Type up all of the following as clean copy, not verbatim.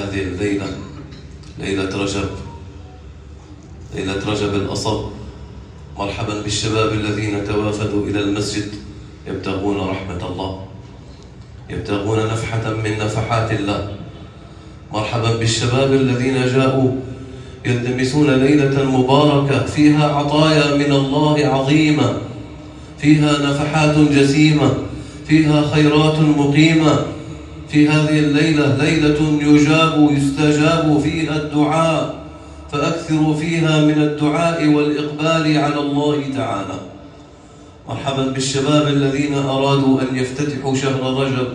هذه الليلة ليلة رجب، ليلة رجب الأصب. مرحبا بالشباب الذين توافدوا إلى المسجد يبتغون رحمة الله، يبتغون نفحة من نفحات الله. مرحبا بالشباب الذين جاءوا يلتمسون ليلة مباركة فيها عطايا من الله عظيمة، فيها نفحات جسيمة، فيها خيرات مقيمة. في هذه الليلة ليلة يستجاب فيها الدعاء، فأكثروا فيها من الدعاء والإقبال على الله تعالى. مرحبا بالشباب الذين أرادوا أن يفتتحوا شهر رجب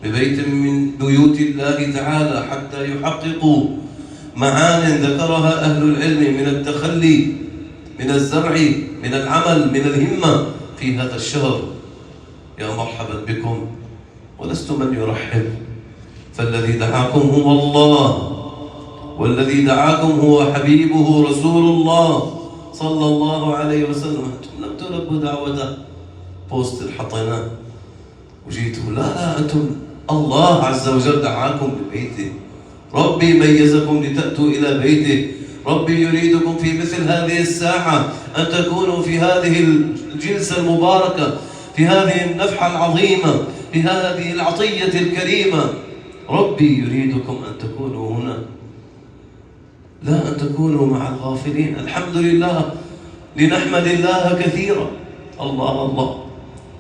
ببيت من بيوت الله تعالى حتى يحققوا معان ذكرها أهل العلم من التخلي، من الزرع، من العمل، من الهمة في هذا الشهر. يا مرحبا بكم، ولست من يرحب، فالذي دعاكم هو الله، والذي دعاكم هو حبيبه رسول الله صلى الله عليه وسلم. أنتم لم تلبوا دعوته، بوست حطيناه وجيتوا، لا أنتم الله عز وجل دعاكم لبيته، ربي ميزكم لتأتوا إلى بيته، ربي يريدكم في مثل هذه الساعة أن تكونوا في هذه الجلسة المباركة، في هذه النفحة العظيمة، في هذه العطية الكريمة. ربي يريدكم أن تكونوا هنا، لا أن تكونوا مع الغافلين. الحمد لله، لنحمد الله كثيرا. الله الله.